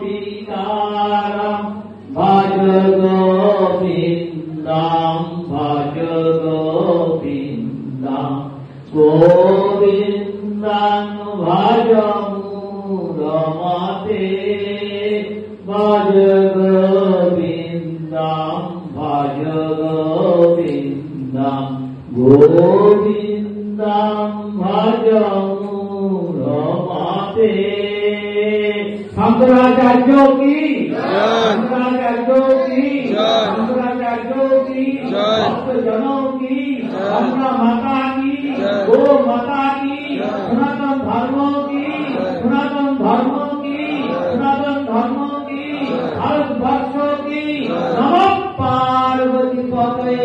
Pita की शंकराचार्य की शंकराचार्य की भक्तजनों की गंगा माता की गो माता की सनातन धर्मों की सनातन धर्मों की सनातन धर्मों की भारतवर्षों की नमः पार्वती पते।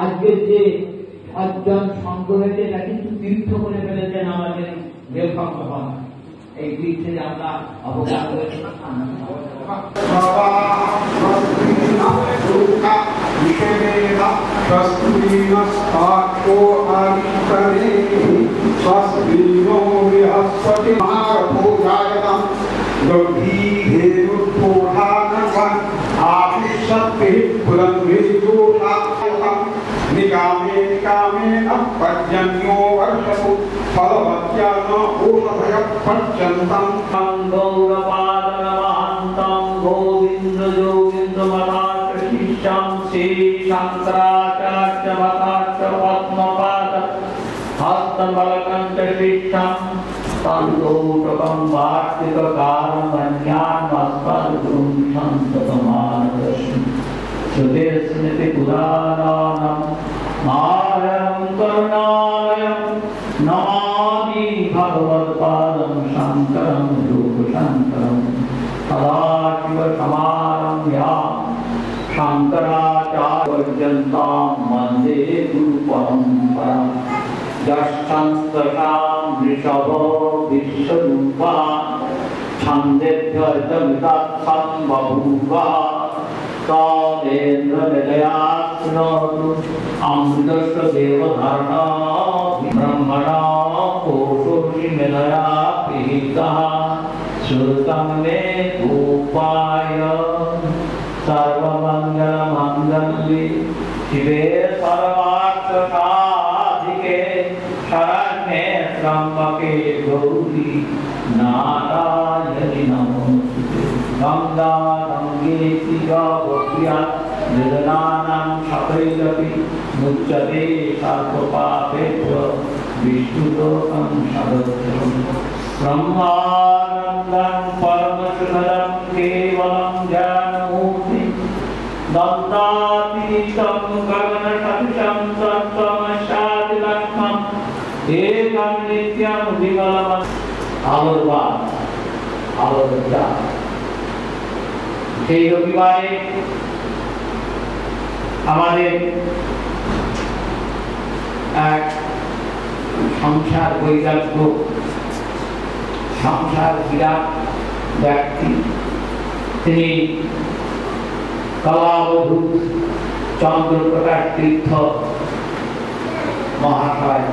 আজকে যে অর্জন সঙ্গ হয়েছে এটা কিন্তু তীর্থ করে ফেলেছেন আমাদের লেখক ভগবান। এই তীর্থে আমরা অবকাশ করেছি। निकामे निकामे न पर्जन्यो वर्षतु फलवत्यान ओषधय पर्यन्तं गौरपादनमहन्तं गोविन्द योगीन्द्रमठाशिष्यं श्री शंकराचार्य मठाश्च पद्मपाद हस्तबलकण्ठशिष्यं तन्तोटकं वार्तिककारं मन्यान्मस्मद्गुरुं सन्ततमानदर्शि श्रुते स्मृति पुराणानां मारं करुणालयं नमामि भगवत्पादं शङ्करं लोकशङ्करं सदाशिवसमारम्भ्यां शङ्कराचार्यपर्यन्तां वन्दे गुरुपरम्परां। यश्चन्द्रशां वृषभो विश्वरूपा छन्देभ्यर्धमितात्सं बभूव अमृतस्य देवधारणा ब्रह्मणा कोशोषि मिलया पीहितः श्रुतं मे गोपाय सर्वमङ्गलमङ्गल्ये शिवे सर्वार्थसाधिके शरण्ये त्र्यम्बके गौरी नारायणि नमोस्तुते। गंगा गंगे शिवप्रिया वेदनानां सकलैरपि मुच्यते सर्वपापेभ्यो विष्णुलोकं सदस्यं। ब्रह्मानन्दं परमसुखदं केवलं ज्ञानमूर्तिं दन्तातीतं गगनसदृशं तत्त्वमस्यादिलक्ष्मम् एकं नित्यं विमलं আলোচনা। সেই রবিবারে আমাদের এক সংসার বৈরাগ্য সংসার বিরাট ব্যক্তি, তিনি কলাবধূত চন্দ্রপ্রকাশ তীর্থ মহাশয়,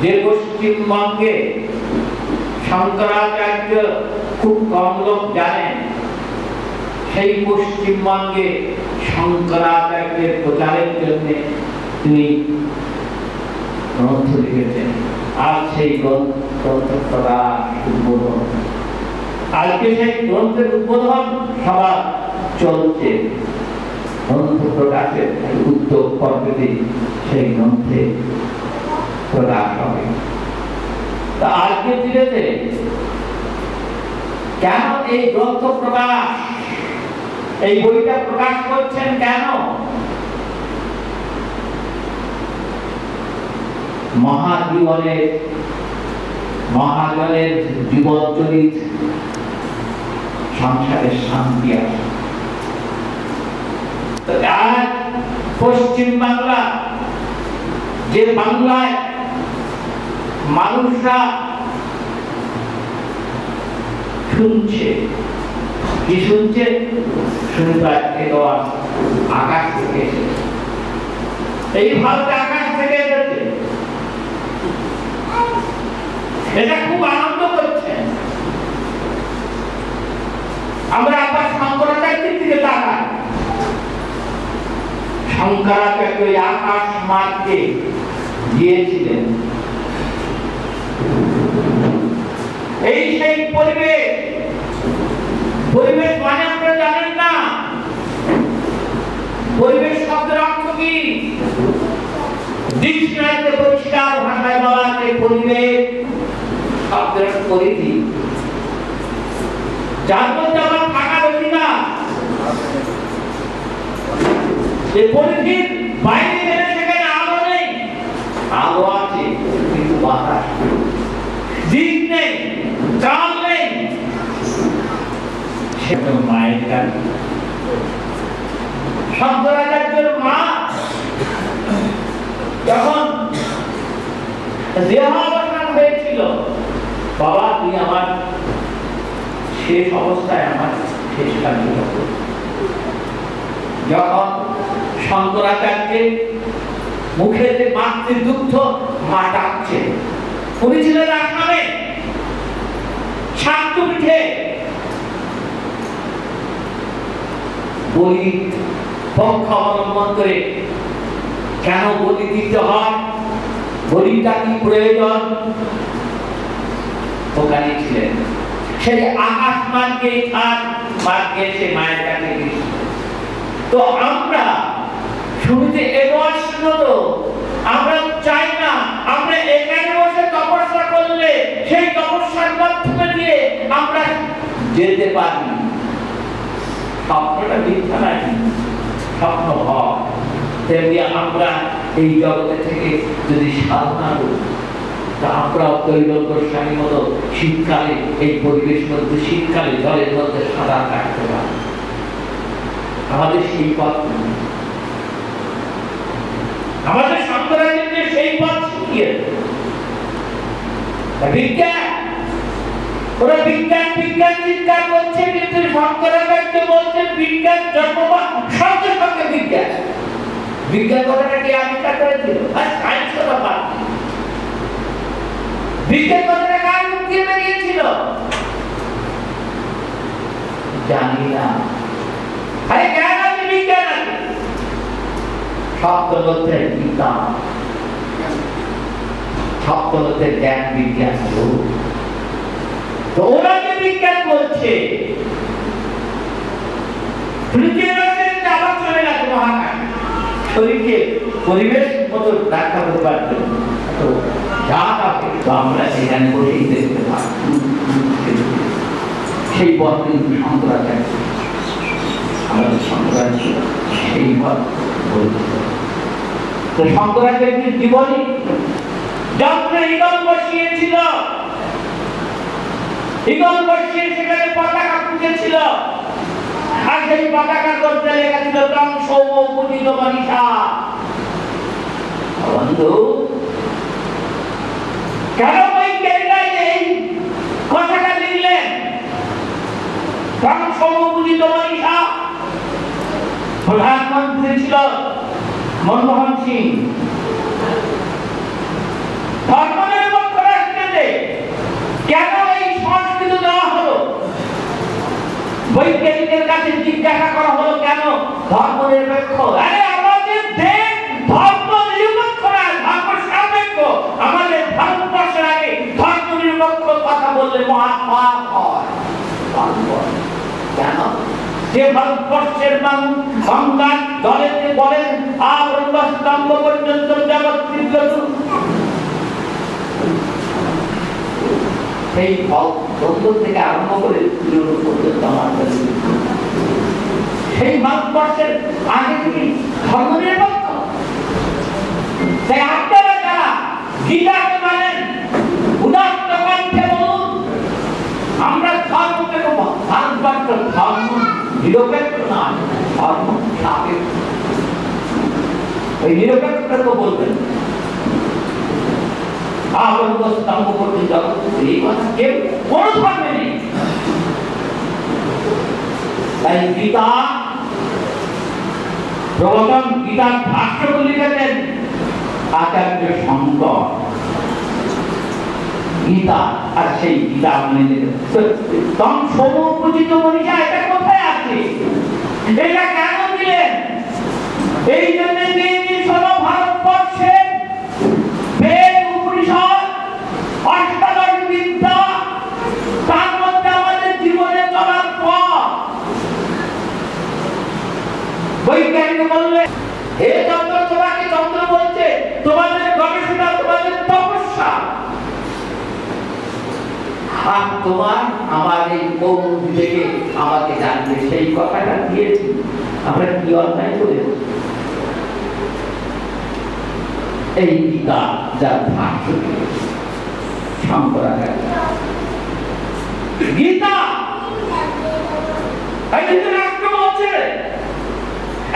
যে পশ্চিমবঙ্গে শঙ্করাচার্য খুব কম লোক জানেন, সেই পশ্চিমবঙ্গে শঙ্করাচার্যের প্রচারের জন্য তিনি গ্রন্থ লিখেছেন। আর সেই গ্রন্থ প্রকাশ উদ্বোধন, আজকে সেই গ্রন্থের উদ্বোধন সভা চলছে। গ্রন্থ প্রকাশের উদ্যোগ পদ্ধতি সেই গ্রন্থে প্রকাশ হবে। তা আজকে দিনেতে কেন এই গ্রন্থ প্রকাশ, এই বইটা প্রকাশ করছেন কেন? মহাজনের জীবনচরিত সংসারের শান্তি আসে। আজ পশ্চিম বাংলা, যে বাংলায় মানুষরা শুনছে, কি শুনছে? আকাশ থেকে এসেছে। এই ভারতে আকাশ থেকে এসেছে, এটা খুব আনন্দ করছে। আমরা আবার শঙ্করাচার্যের দিকে তাকাই। শঙ্করাচার্য আকাশ মার্গকে দিয়েছিলেন। এই সেই পরিবেশ, পরিবেশ মানে আপনারা জানেন না, পরিবেশ শব্দের অর্থ কি? ডিকশনারিতে পরিষ্কার ভাষায় পরিবেশ শব্দের পরিধি, যার মধ্যে আমার থাকার অধিকার। এই পরিধির বাইরে গেলে সেখানে আলো নেই, আলো আছে কিন্তু বাতাস দিক নেই, চাল নেই। সেটা মায়ের কাজ। শঙ্করাচার্যের মা যখন দেহাবসান হয়েছিল, বাবা তুই আমার শেষ অবস্থায় আমার শেষ কাজ করব। যখন শঙ্করাচার্যের মুখে যে মাতৃদুগ্ধ মা ডাকছে, উনি ছিলেন আসামে শান্ত পিঠে বলি পক্ষ অবলম্বন করে কেন বলি দিতে হয়, বলিটা কি প্রয়োজন, ওখানে ছিলেন। সেই আকাশ মার্গে মার্গে সে মায়ের কাছে গেছিল। তো আমরা শুরুতে এগোয়াশীল, আমরা চাই না আমরা এখানে বসে তপস্যা করলে সেই তপস্যার মাধ্যমে দিয়ে আমরা যেতে পারি। স্বপ্নটা মিথ্যা নাই, স্বপ্ন হয়। তেমনি আমরা এই জগতে থেকে যদি সাধনা করি, তা আমরা তৈলঙ্গ স্বামী মতো শীতকালে এই পরিবেশ মধ্যে, শীতকালে জলের মধ্যে সাঁতার কাটতে পারি। আমাদের সেই পথ, আমাদের শঙ্করাচার্য সেই পথ শিখিয়ে বিজ্ঞান, ওরা বিজ্ঞান বিজ্ঞান চিন্তা করছে, কিন্তু শঙ্করাচার্য বলছেন বিজ্ঞান জন্মবাদ সঙ্গে সঙ্গে বিজ্ঞান। বিজ্ঞান কথাটা কে আবিষ্কার করেছিল? আর সায়েন্স কথা বাদ, বিজ্ঞান কথাটা কার মুখ দিয়ে বেরিয়েছিল জানি না। আরে জ্ঞান আছে, বিজ্ঞান আছে, সপ্তমধ্যের গীতা, সপ্তমধ্যের জ্ঞান বিজ্ঞান। তো ওরা যে বিজ্ঞান বলছে, আবার চলে গেছে মহাকাশ, শরীরকে পরিবেশ মতো ব্যাখ্যা করতে পারছে। তো যা থাকে তো আমরা সেখানে বসেই দেখতে পাই। সেই পথ কিন্তু শঙ্করাচার্য, আমাদের শঙ্করাচার্য সেই পথ বলছে। তো শঙ্করাচার্যের জীবনী যন্ত্রে ইগল বসিয়েছিল, ইগল বসিয়ে সেখানে পতাকা পুঁতেছিল, আর সেই পতাকার মধ্যে লেখা ছিল তং সৌম পূজিত মনীষা। বন্ধু, কেন বৈজ্ঞানিকরা এই কথাটা লিখলেন তং সৌম পূজিত মনীষা? প্রধানমন্ত্রী ছিল মনমোহন সিং। ধর্মনিরপেক্ষ রাষ্ট্রে কেন এই সংস্কৃত দেওয়া হলো? বৈজ্ঞানিকের কাছে জিজ্ঞাসা করা হলো কেন ধর্মনিরপেক্ষ? আরে আমাদের দেশ ধর্ম নিরপেক্ষ না, ধর্ম সাপেক্ষ। আমাদের ভারতবর্ষের আগে ধর্মনিরপেক্ষ কথা বললে মহাপাপ হয়। কেন? যে ভারতবর্ষের মানুষ সংঘাত দলেতে বলেন আবরণ স্তম্ভ পর্যন্ত জগৎ সেই বন্ধ থেকে আরম্ভ করে পর্যন্ত আমার সেই ভারতবর্ষের আগে থেকে ধর্মনিরপেক্ষ। তাই আপনারা যারা গীতাকে মানেন উদাত্ত কণ্ঠে বলুন আমরা ধর্মকে, ভারতবর্ষ ধর্ম নিরপেক্ষ না, ধর্ম সাপেক্ষ। ওই নিরপেক্ষটা তো বলবেন আবরণ স্তম্ভ পর্যন্ত জগৎ, এই কথা কেউ কোন ধর্মে নেই। তাই গীতা প্রবচন, গীতার ভাষ্য লিখেছেন আচার্য শঙ্কর। গীতা আর সেই গীতা মানে তং সৌম পূজিত মনীষা, এটা কোথায় আছে? এটা কেন দিলেন? এই জন্য ভারতবর্ষে বেদ উপনিষদ অষ্টাদশ বিদ্যা, তার মধ্যে আমাদের জীবনে চলার পথ। বৈজ্ঞানিক বললে হে চন্দ্র, তোমাকে চন্দ্র বলছে তোমাদের গবেষণা, তোমাদের তপস্যা আর তোমার আমার এই কৌমুদি থেকে আমাকে জানবে, সেই কথাটা দিয়েছি। আমরা কি অন্যায় করে এই গীতা যার ভাষ্য শঙ্করাচার্য গীতা রাষ্ট্র বলছে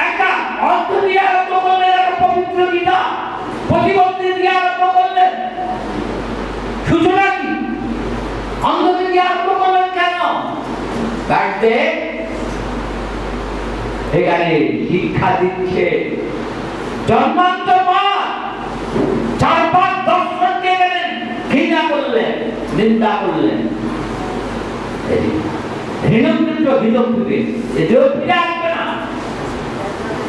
একটা অর্থ দিয়ে আরম্ভ করলেন, একটা পবিত্র গীতা প্রতিবন্ধী দিয়ে আরম্ভ করলেন। সূচনা কি অন্ধকে দিয়ে আরম্ভ করলেন কেন? কাটতে এখানে শিক্ষা দিচ্ছে জন্মান্তর বাদ, 4-5 দর্শনকে ঘৃণা করলেন, নিন্দা করলেন। হিরণ্যপুত্র হিরণ্যপুত্রে এদেরও ফিরে আসবে না,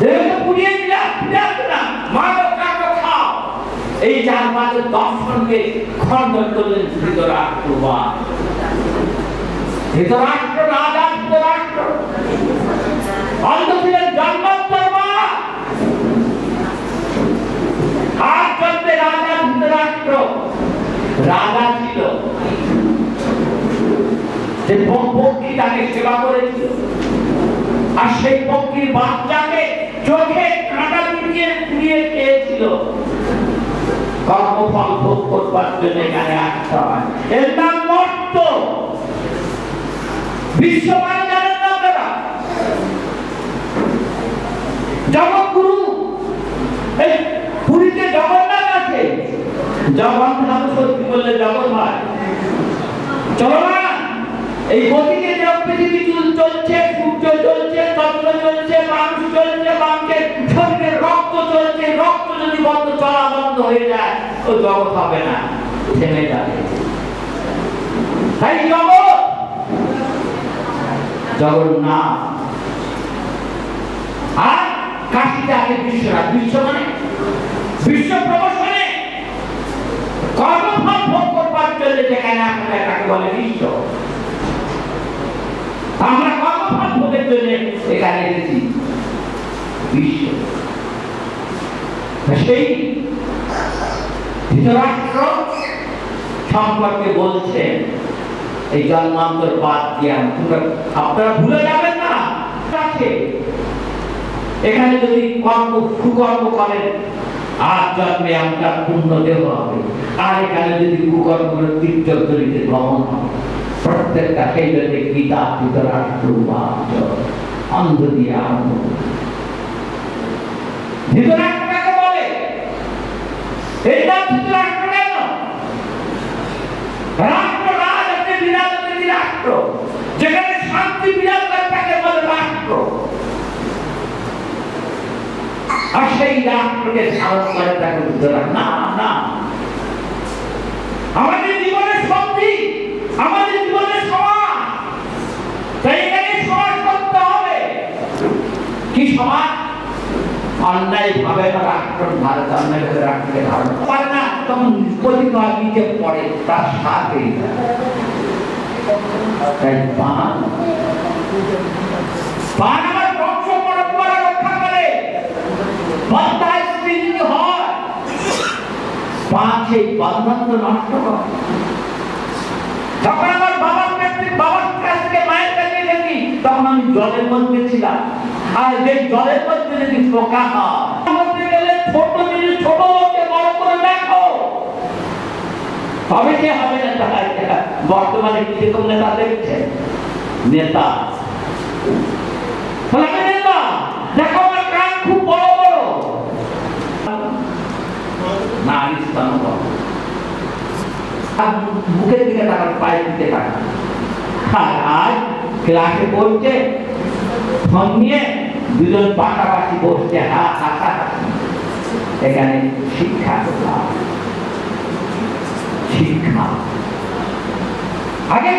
দেহকে পুড়িয়ে দিলে ফিরে আসবে না, মারো কাটো খাও। এই 4-5 দর্শনকে খণ্ডন করলেন ধৃতরাষ্ট্রবাদ। ধৃতরাষ্ট্র রাজা, ধৃতরাষ্ট্র অন্ধ ছিলেন জন্মান্তরবাদ। আর চলবে রাজা ধৃতরাষ্ট্র, রাজা ছিল যে পক্ষী তাকে সেবা করেছিল, আর সেই পক্ষীর বাচ্চাকে চোখে কাঁটা দিয়ে খেয়েছিল। কর্মফল ভোগ করবার জন্য এখানে আসতে হয়। এর নাম মর্ত। বিশ্বমান জানেন না আপনারা? জগৎগুরু এই পুরীতে জগন্নাথ আছে। জগন্নাথ সত্যি বললে জগৎ হয় চলমান। এই গতিকে যে পৃথিবী চলছে, সূর্য চলছে, চন্দ্র চলছে, মানুষ চলছে, মানুষের শরীরে রক্ত চলছে, রক্ত যদি চলা বন্ধ হয়ে যায় তো জগৎ হবে না, থেমে যাবে। তাই জগন্নাথ আর কাশীতে আগে বিশ্বনাথ। বিশ্ব মানে বিশ্ব প্রবর্তনে কর্মফল ভোগ করবার জন্য যেখানে আসলে তাকে বলে বিশ্ব। আমরা কর্মফল ভোগের জন্য এখানে এসেছি বিশ্ব। সেই ধৃতরাষ্ট্র সম্পর্কে বলছে এই জন্মান্তর বাদ দিয়ে আপনারা ভুলে যাবেন না। এখানে যদি সুকর্ম করেন আর জন্মে আমরা পূর্ণ দেহ হবে, আর এখানে যদি কুকর্ম করে তীর্থলিতে গমন হবে। প্রত্যেকটা সেই জন্য গীতা ধৃতরাষ্ট্র অন্ধ দিয়ে আরম্ভ। ধৃতরাষ্ট্র কাকে বলে? এই নাম ধৃতরাষ্ট্র কেন? রাষ্ট্র রাজ আছে, বিরাজ আছে রাষ্ট্র। যেখানে শান্তি বিরাজ করে তাকে বলে রাষ্ট্র। আর সেই রাষ্ট্রকে ধারণ করে তাকে ধৃতরাষ্ট্র। না না, আমাদের জীবনের শান্তি, আমাদের জীবনের সমাজ, তাই এখানে সমাজ করতে হবে। কি সমাজ? অন্যায় ভাবে রাষ্ট্র ভারত অন্যায় ভাবে রাষ্ট্রকে ধারণ করে না, তখন প্রতিভা নিচে পড়ে তার সাথে। তাই পান আমার বংশ পরম্পরা রক্ষা করে। বন্ধায় স্ত্রী যদি হয়, পান সেই বন্ধন তো নষ্ট করে। যখন আমার বাবার কাছ থেকে মায়ের কাছে গেছি, তখন আমি জলের মধ্যে ছিলাম। আর যে জলের মধ্যে যদি পোকা হয়, গেলে ছোট জিনিস ছোট লোককে বড় করে দেখো, হবে কি হবে না। বর্তমানে কিরকম নেতা দেখছে? নেতা নেতা দেখো আমার কান খুব বড় বড়, নারী স্থান মুখের দিকে তাকার, পায়ের দিকে তাকার। আর ক্লাসে বলছে, ফোন নিয়ে দুজন পাশাপাশি বসছে, এখানে শিক্ষা শিক্ষা। আগে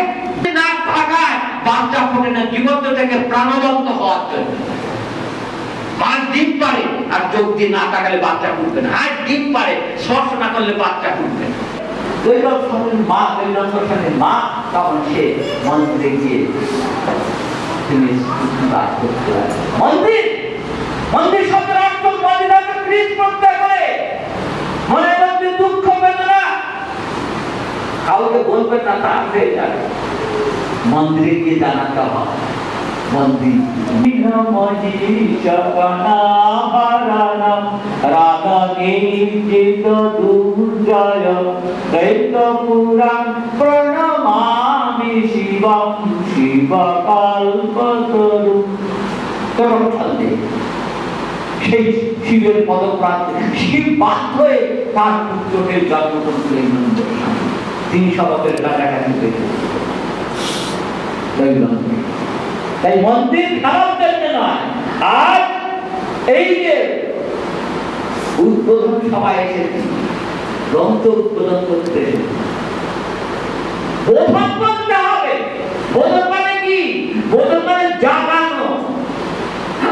না থাকায় বাচ্চা ফোটে না, জীবন্ত থেকে প্রাণবন্ত হওয়ার জন্য। মাছ ডিম পারে আর চোখ দিয়ে না তাকালে বাচ্চা ফুটবে না, আর ডিম পারে স্পর্শ না করলে বাচ্চা ফুটবে না। মা তখন সে মন্দিরে গিয়ে মন্দির শব্দের অর্থ মনের মধ্যে দুঃখ বেদনা কাউকে বলবেন না, তা হয়ে যাবে। মন্দিরে গিয়ে জানাতে হয়, মন্দির রাধা নির্জিত দুর্জয় দৈত পুরাণ প্রণমামি শিবম শিব কল্পতরু। তরুণ ছন্দে সেই শিবের পদপ্রান্তে শিব বাধ্য হয়ে তার পুত্রকে জন্ম করলেন। তিনি সবাদের কাছাকাছি পেয়েছেন। তাই মন্দির খারাপ জন্য নয়, আর এই যে উদ্বোধন সবাই এসেছে, গ্রন্থ উদ্বোধন করতে বোধন করতে হবে। বোধন মানে কি? বোধন মানে জাগানো,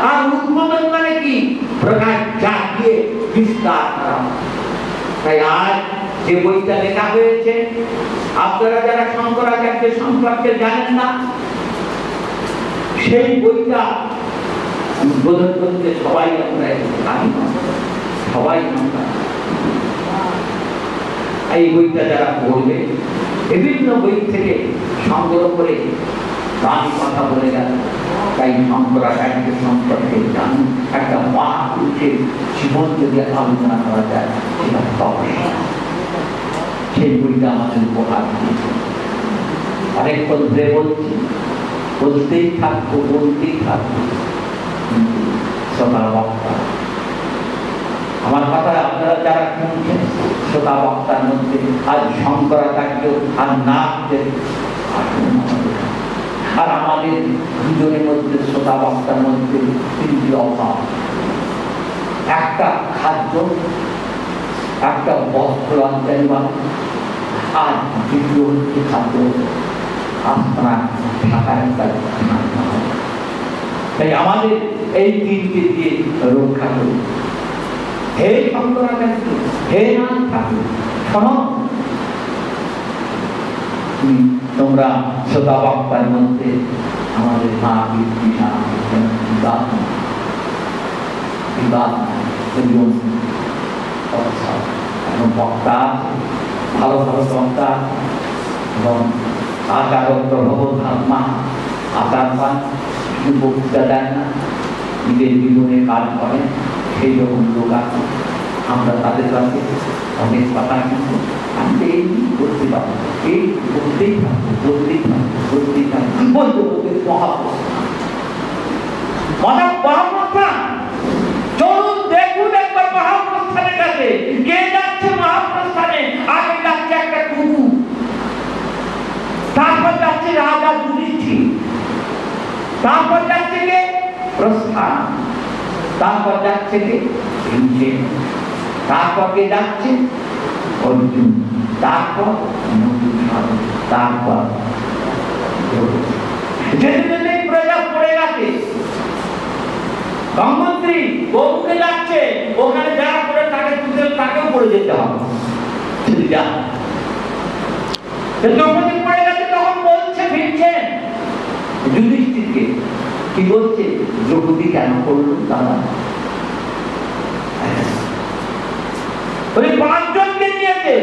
আর উদ্বোধন মানে কি? প্রকাশ জাগিয়ে বিস্তার করা। তাই আজ যে বইটা লেখা হয়েছে, আপনারা যারা শঙ্করাচার্যের সম্পর্কে জানেন না, সেই বইটা উদ্বোধন করতে সবাই আমরা সবাই আমরা এই বইটা যারা পড়বে, বিভিন্ন বই থেকে সংগ্রহ করে দামি কথা বলে গেল। তাই শঙ্করাচার্যের সম্পর্কে জানুন। একটা মহাপুরুষের জীবন যদি আলোচনা করা যায়, সেটা তপস্যা। সেই বইটা আমাদের উপহার দিয়েছে। অনেকক্ষণ ধরে বলছি, বলতেই থাকবো, বলতেই থাকবো। শ্রোতা বক্তা, আমার কথা আপনারা যারা শুনছেন, শ্রোতা বক্তার মধ্যে আজ শঙ্করাচার্য আর নাথদের, আর আমাদের দুজনের মধ্যে শ্রোতা বক্তার মধ্যে তিনটি অভাব। একটা খাদ্য, একটা বস্ত্র আনতে, আর দ্বিতীয় হচ্ছে খাদ্য আপনার ঢাকায়। তাই আমাদের এই তিনটি দিয়ে রক্ষা করি। হে শঙ্করাচার্য, হে নাথ ঠাকুর, শোনো, তোমরা শ্রোতা বক্তার মধ্যে আমাদের মা বক্তা, ভালো ভালো বক্তা এবং আচার প্রভা আচার পান, শুধু বক্তৃতা দেন না, নিজের জীবনে কাজ করেন। সেই রকম লোক আছে, আমরা তাদের কাছে অনেক কথা কিন্তু আমি এই করতে পারবো, এই করতেই থাকবো, করতেই থাকবো, করতেই থাকবো, বলতে বলতে মহাপ্রস্থান। চলুন দেখুন একবার মহাপ্রস্থানের কাছে কে যাচ্ছে। মহাপ্রস্থানে আগে যাচ্ছে একটা কুকুর, তারপর যাচ্ছে রাজা যুধিষ্ঠির, তারপর যাচ্ছে কে প্রস্থান, তারপর যাচ্ছে কে ভীমসেন, তারপর কে যাচ্ছে অর্জুন, তারপর তারপর যেদিন প্রজা পড়ে গেছে, গঙ্গোত্রী গৌকে যাচ্ছে, ওখানে যারা পড়ে তাকে তুলে তাকেও পড়ে যেতে হবে। দ্রৌপদী পড়ে গেছে, তখন বলছে ভীমসেন যুধিষ্ঠিরকে, কি বলছে, দ্রৌপদী কেন করলো তারা? পাঁচজনকে নিয়েছে,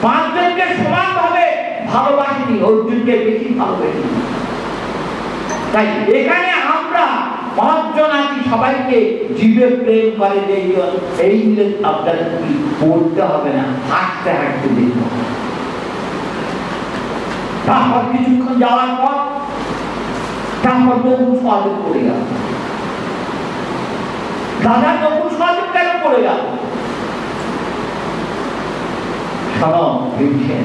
পাঁচজনকে সমান ভাবে ভালোবাসেনি, অর্জুনকে বেশি ভালোবাসি। তাই এখানে আমরা পাঁচজন আছি, সবাইকে জীবে প্রেম করে যেজন, এই আপনাদের পড়তে হবে না, হাঁটতে হাঁটতে দেখতে হবে। তারপর কিছুক্ষণ যাওয়ার পর তারপর নকুল সহদেব পড়ে গেল। দাদা নকুল সহদেব কেন পড়ে গেল? শোনো ভীমসেন,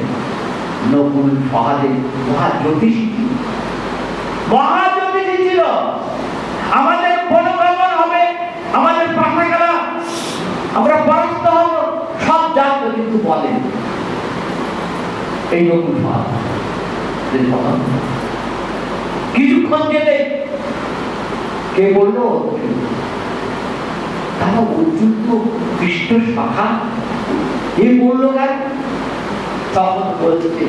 নকুল সহদেব মহাজ্যোতিষী ছিল। আমাদের বনভ্রমণ হবে, আমাদের পাশা খেলা, আমরা পরাস্ত হব, সব জানতো, কিন্তু বলেন এই নকুল সহদেব কিছুক্ষণ যেতে কে বললো, তারা অর্জুন তো কৃষ্ণ শাখা, এ বললো কেন? তখন বলছে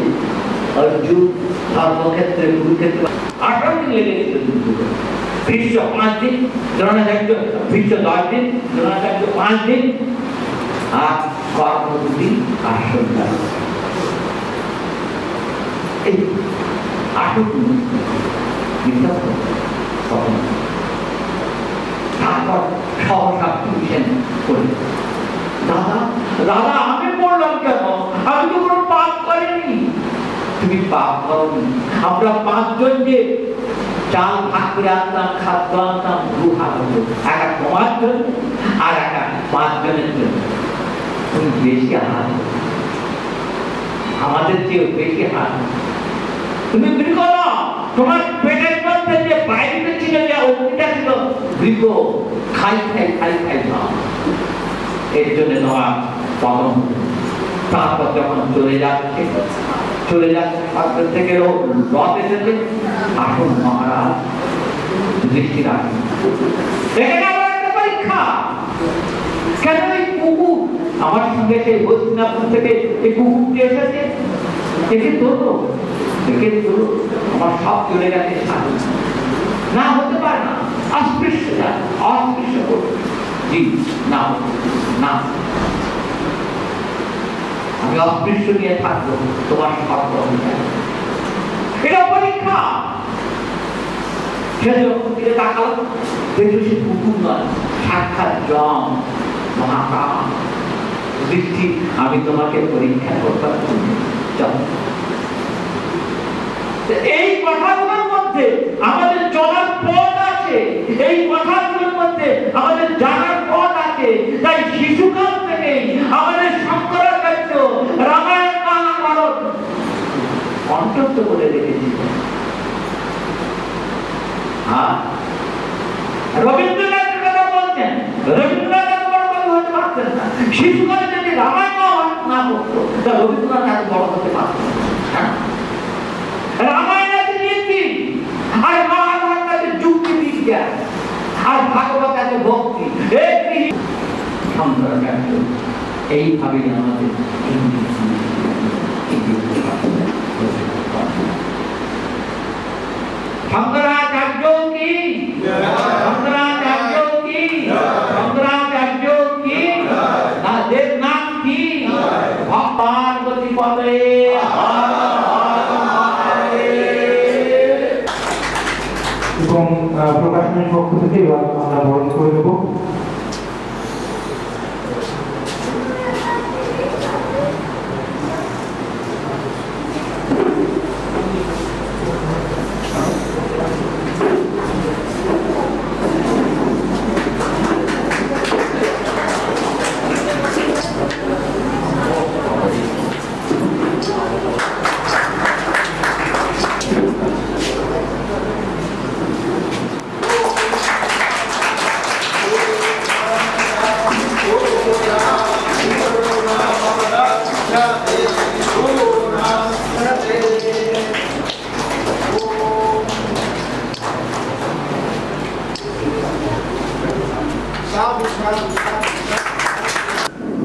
অর্জুন ধর্মক্ষেত্রে, কুরুক্ষেত্রে 18 দিন লেগে গেছিল যুদ্ধ করে। ভীষ্ম 5 দিন, দ্রোণাচার্য ভীষ্ম 10 দিন, দ্রোণাচার্য 5 দিন, আর কর্ণ 2 দিন, আর সন্ধ্যা। পাঠক তারপর সহসা টিউশন করি, দাদা দাদা আমি বললাম কেন, আমি তো কোনো পাপ করিনি। তুমি পাপ করনি, আমরা 5 জন যে চাল ভাগ করে আনতাম, খাদ্য আনতাম, 2 হাত হতো, একটা তোমার জন্য আর একটা 5 জনের জন্য। তুমি বেশি হাত, আমাদের চেয়ে বেশি হাত। তুমি বৃক্ষ না, তোমার পেটের মধ্যে যে বাইরে ছিল, যে অগ্নিটা ছিল, বৃক্ষ খাই খাই খাই খাই না, এর জন্য তোমার পতন। তারপর যখন চলে যাচ্ছে স্বর্গ থেকে রথ এসেছে, আসুন মহারাজ দৃষ্টি রাখুন। এখানে আবার একটা পরীক্ষা, কেন এই কুকুর আমার সঙ্গে সেই হস্তিনাপুর থেকে এই কুকুরটি এসেছে, একে তোলো আমার সব চলে গেছে, না হতে পারে না, অস্পৃশ্য করবে, জি না না, আমি অস্পৃশ্য নিয়ে থাকবো, তোমার সব এটা পরীক্ষা। ফিরে তাকালো, দেখলো সে কুকুর নয়, সাক্ষাৎ জম মহাকাল। দৃষ্টি, আমি তোমাকে পরীক্ষা করতাম। এই কথাগুলোর মধ্যে আমাদের চলার পথ আছে, এই কথাগুলোর মধ্যে আমাদের জানার পথ আছে। তাই শিশুকাল থেকে আমাদের শঙ্করাচার্য রামায়ণ মহাভারত কণ্ঠস্থ করে রেখেছি। রবীন্দ্রনাথের কথা বলছেন, রবীন্দ্রনাথ বড় কথা হতে পারতেন না। শিশুকালে যদি রামায়ণ মহাভারত না করতো, তা রবীন্দ্রনাথ এত বড় হতে পারতেন না। রামায়ণ আছে নীতি, আর মহাভারত আছে যুক্তি বিজ্ঞান, আর ভাগবত আছে ভক্তি। শঙ্করাচার্য এইভাবে আমাদের শঙ্করাচার্য কি, শঙ্করাচার্য কি, শঙ্করাচার্য কি, তাদের নাম কি, ভগবান গতিপদে। এবং প্রকাশনের পক্ষ থেকে এবার আমরা বরণ করে দেব।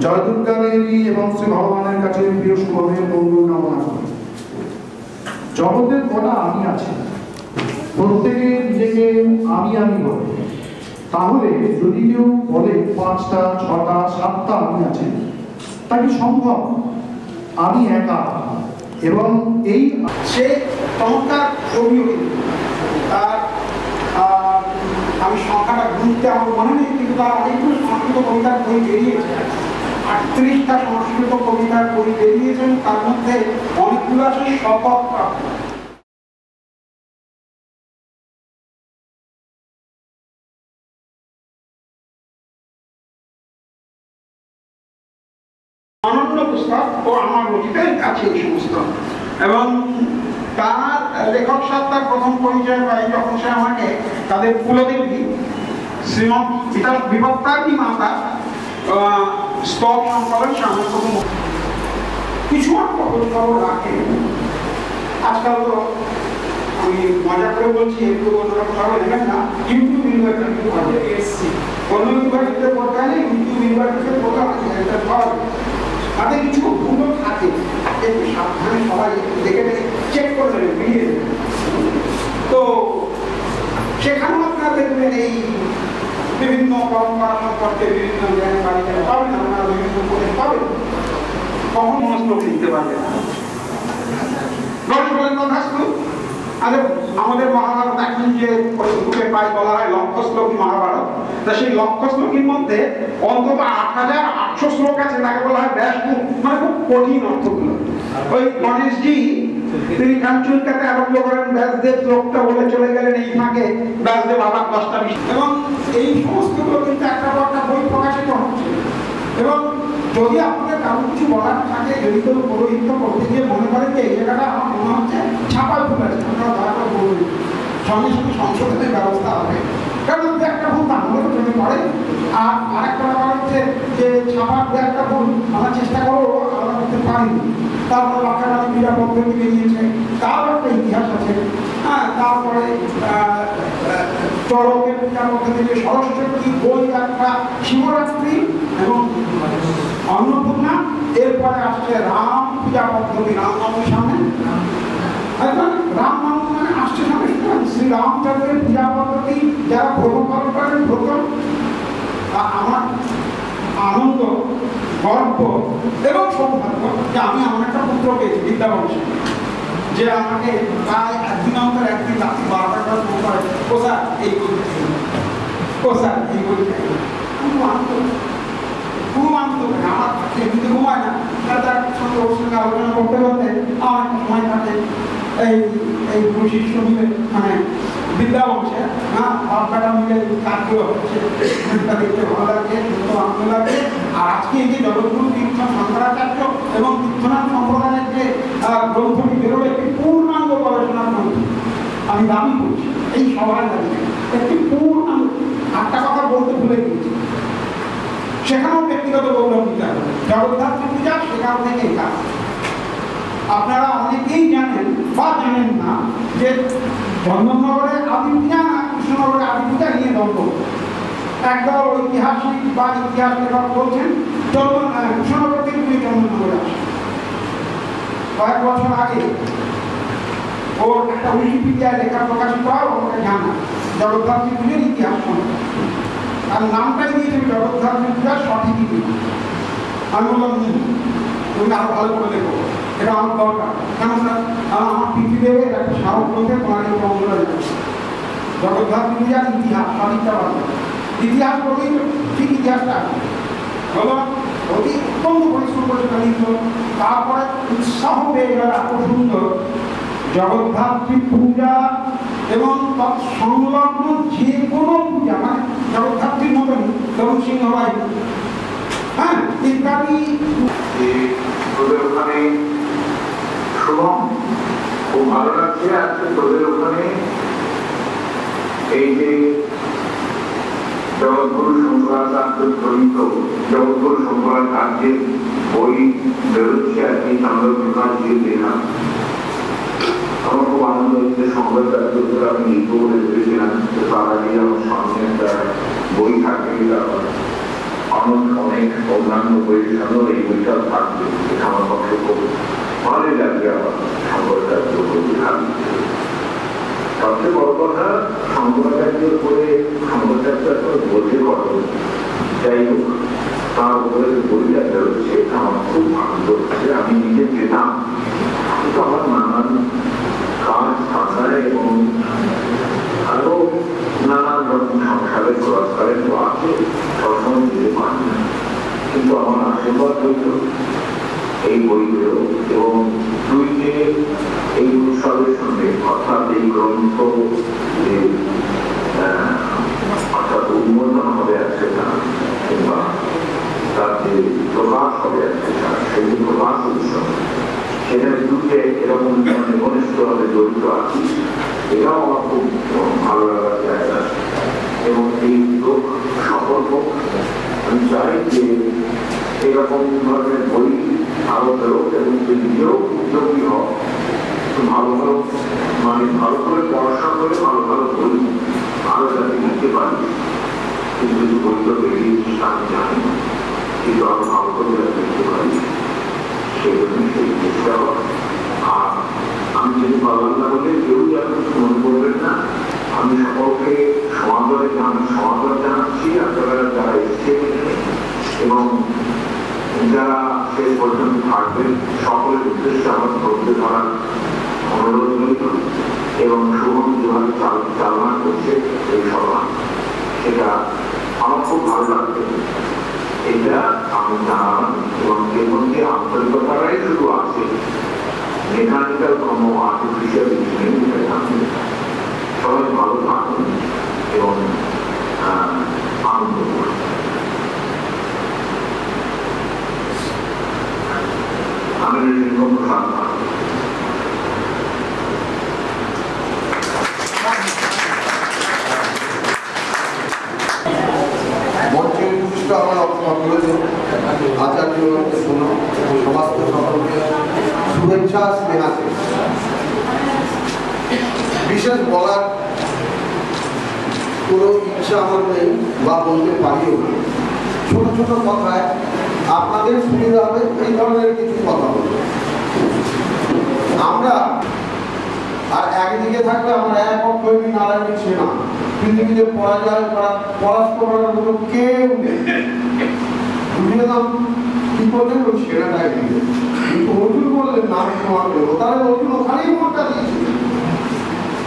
জয় দুর্গা দেবী এবং শ্রী ভগবানের কাছে প্রিয় শুভমের মঙ্গল কামনা করি। জগতের কোনা আমি আছি, প্রত্যেকে নিজেকে আমি আমি বলে। তাহলে যদি কেউ বলে 5টা 6টা 7টা আমি আছে, তা কি সম্ভব? আমি একা, এবং এই সে চমৎকার কবি। তার আমি সংখ্যাটা গুনতে আমার মনে নেই, কিন্তু তার অনেকগুলো সংস্কৃত কবিতার বই বেরিয়েছে, 38টা সংস্কৃত কবিতার বই বেরিয়েছেন, তার মধ্যে অনেকগুলো আছে শপথ প্রাপ্ত। অনন্য পুস্তক ও আমার রচিতাই আছে এই সমস্ত। এবং তার লেখক সত্তার প্রথম পরিচয় পাই যখন সে আমাকে তাদের কুলদেবী শ্রীমৎ বিভক্তারী মাতা স্তব সংকলন সামনে প্রথম কিছু খবর রাখে। আজকাল তো আমি মজা করে বলছি, একটু অন্যরকম ভাবে নেবেন না, ইউটিউব ইউনিভার্সিটি এসছি, অন্য ইউনিভার্সিটিতে পড়তে হয় না, ইউটিউব ইউনিভার্সিটিতে পড়তে হয়। তাদের কিছু ভুল থাকে, একটু সাবধানে সবাই দেখে দেখে চেক করে নেবে, মিলিয়ে দেবে। তো সেখানেও আপনারা দেখবেন এই বিভিন্ন পরম্পরা সম্পর্কে বিভিন্ন জ্ঞান বাড়িতে পাবেন, আপনারা বিভিন্ন উপদেশ পাবেন, কখন মনস্ত লিখতে পারবেন না। গল্প বলেন কথা শুরু আরে আমাদের মহাভারত এখন যে বুকে পাই বলা হয় লক্ষ্য শ্লোকী মহাভারত, তা সেই লক্ষ্য শ্লোকীর মধ্যে অন্তত 8800 শ্লোক আছে, তাকে বলা হয় ব্যাসপুর, মানে খুব কঠিন অর্থগুলো। ওই গণেশজি তিনি কাঞ্চনটাকে আরম্ভ করেন, ব্যাসদেব শ্লোকটা বলে চলে গেলেন, এই ফাঁকে ব্যাসদেব আবার 10টা বিষয়, এবং এই সমস্তগুলো কিন্তু একটা পর একটা বই প্রকাশিত হচ্ছে। এবং যদি আপনাদের কারো কিছু বলার থাকে, যদি কেউ পৌরোহিত্য করতে গিয়ে মনে করেন যে এই জায়গাটা আমার মনে হচ্ছে ছাপায় ভুল আছে, আপনারা দয়া করে বলবেন, সঙ্গে সঙ্গে সংশোধনের ব্যবস্থা হবে। কারণ দু একটা ভুল তাহলে তো জমে পড়ে। আর আরেকটা ব্যাপার হচ্ছে যে ছাপার দু একটা ভুল আমরা চেষ্টা করবো আলাদা করতে পারিনি। তারপর লক্ষাবাদী ক্রীড়া পদ্ধতি বেরিয়েছে, তার একটা ইতিহাস আছে। হ্যাঁ, তারপরে চরকের পূজা পদ্ধতি, সরস্বতী, বই যাত্রা, শিবরাত্রি এবং অন্নপূর্ণা, এরপরে আসছে রাম পূজা পদ্ধতি, রামনবমীর সামনে। রামনবমী মানে আসছে সামনে, শ্রীরামচন্দ্রের পূজা পদ্ধতি যারা ব্রত পালন করেন, ব্রত। আমার আনন্দ, গর্ব এবং সৌভাগ্য যে আমি আমার একটা পুত্র পেয়েছি বিদ্যাবংশী, যে আমাকে প্রায় একদিন অন্তর একদিন রাত্রি 12টা করে ফোন করে, ও স্যার এই বই, ও স্যার এই বই। খুব আনন্দ করে, আমার এমনিতে ঘুমায় না, তার সঙ্গে ওর সঙ্গে আলোচনা করতে করতে আমার একটা সময় থাকে। এই গুরু শিষ্য মিলে, মানে বিদ্যাবংশে বাপ বেটা মিলে কাজগুলো হচ্ছে, দেখতে ভালো লাগে, শুনতে আনন্দ লাগে। আর আজকে এই যে জগৎগুরু তীর্থ শঙ্করাচার্য এবং তীর্থনাথ সম্প্রদায়ের যে গ্রন্থটি বেরোলো, একটি পূর্ণাঙ্গ গবেষণার গ্রন্থ, আমি দাবি করছি এই সভায় দাঁড়িয়ে একটি পূর্ণাঙ্গ। একটা কথা বলতে ভুলে গিয়েছি, সেখানেও ব্যক্তিগত গৌরব দিতে হবে। জগদ্ধাত্রী পূজা সেখান থেকে কাজ। আপনারা অনেকেই জানেন বা জানেন না যে চন্দননগরের আদি পূজা না কৃষ্ণনগরের আদি পূজা নিয়ে দ্বন্দ্ব। একদল ঐতিহাসিক বা ইতিহাস লেখক বলছেন কৃষ্ণনগর থেকে তুমি চন্দননগরে আসে। কয়েক বছর আগে ওর একটা উইকিপিডিয়ায় লেখা প্রকাশিত হয়, ওকে জানা জগদ্ধাত্রী পুজোর ইতিহাস সম্পর্কে। আর নামটাই দিয়েছে জগদ্ধাত্রী পূজার সঠিক ইতিহাস। আমি বললাম তুমি আরো ভালো করে লেখো, এটা আমার দরকার। কেন স্যার? কারণ আমার পৃথিবীতে একটা সাহস বলতে তোমার এই অঙ্গরা যাবে। জগদ্ধাত্রী পূজার ইতিহাস সঠিকটা বলবে, ইতিহাস বলেই ঠিক ইতিহাসটা হলো অতি অত্যন্ত পরিশ্রম করে লিখল। তারপরে উৎসাহ পেয়ে গেল এত সুন্দর জগদ্ধাত্রী পূজা এবং সংলগ্ন যে কোনো পূজা, মানে জগদ্ধাত্রীর মতন তরুণ সিংহ ভাই, হ্যাঁ ইত্যাদি। তোদের ওখানে শুভম, খুব ভালো লাগছে আজকে তোদের ওখানে এই যে জগৎগুরু শঙ্করাচার্য গ্রন্থ, জগৎগুরু শঙ্করাচার্যের বই বেরোচ্ছে আর কি, চন্দ্রপ্রকাশ দিয়ে লেখা। আমার খুব আনন্দ হচ্ছে, শঙ্করাচার্যদের আমি লিখবো বলে ভেবেছিলাম, তার আগে আমার সামনে একটা বই থাকে, অনেক অন্যান্য বইয়ের সঙ্গে এই বইটা থাকবে। এটা আমার পক্ষে খুব ভালোই লাগবে। আমার শঙ্করাচার্য বই ভাবি, সবচেয়ে বড় কথা শঙ্করাচার্যের উপরে শঙ্করাচার্য বলতে পারবো। যাই হোক, তার উপরে বইটা বেরোচ্ছে, আমার খুব আনন্দ হচ্ছে। আমি নিজে যেতাম, কিন্তু আমার নানান কাজ থাকায় এবং আরো নানান রকম সংসারের পুরস্কারের তো আছে, সবসময় দিতে পারি না। কিন্তু আমার আশীর্বাদ হইত এই বইগুলো এবং তুই যে এই উৎসবের সঙ্গে, অর্থাৎ এই গ্রন্থ যে অর্থাৎ উন্মোচন হবে আছে না, কিংবা তার যে প্রকাশ হবে আছে না, সেই যে প্রকাশ উৎসব, সেখানে তুই যে এরকম ঘনিষ্ঠভাবে জড়িত আছিস, এটাও আমার খুব ভালো লাগার জায়গা। এবং এই লোক সফল হোক, আমি চাই যে এরকম ধরনের বই আরো বেরোক এবং নিজেও উদ্যোগী হোক, ভালো ভালো মানে ভালো করে পড়াশোনা করে ভালো ভালো বই আরো যাতে লিখতে পারি। কিন্তু বই তো বেরিয়েছিস আমি জানি, কিন্তু আরো ভালো করে যাতে লিখতে পারি সেই জন্য সেই চেষ্টা হয়। আর আমি যদি পারলাম না বলে কেউ যেন মনে করবেন না, আমি সকলকে সমাদর জানাচ্ছি। আপনারা যারা এসছে এবং যারা শেষ পর্যন্ত থাকবেন, সকলের উদ্দেশ্যে আমার ধৈর্য ধরার অনুরোধ রইল এবং শুভম যেভাবে চালনা করছে এই সভা, সেটা আমার খুব ভালো লাগছে। এটা আমি জানালাম এবং এর মধ্যে আন্তরিকতাটাই শুধু আছে, মেকানিক্যাল কোনো আর্টিফিশিয়াল কিছু নেই। সবাই ভালো থাকুন এবং আনন্দ করুন। আমি এরকম প্রসাদ মঞ্চে উপস্থিত আমার অপমান করেছে আচার্য সমস্ত সকলকে শুভেচ্ছা স্নেহাতে। বিশেষ বলার কোনো ইচ্ছা আমার নেই বা বলতে পারিও না। ছোট ছোট কথায় আপনাদের সুবিধা হবে এই ধরনের কিছু কথা বলবো। আমরা আর একদিকে থাকলে আমরা এক অক্ষরী নারায়ণী সেনা, পৃথিবীতে পরাজয় পরাস্ত করার মতো কেউ নেই। বুঝলাম কি করলেন ওই সেনাটাই দিলেন, কিন্তু অর্জুন বললেন না তোমার দেবো, তাহলে অর্জুন ওখানেই মনটা দিয়েছিল,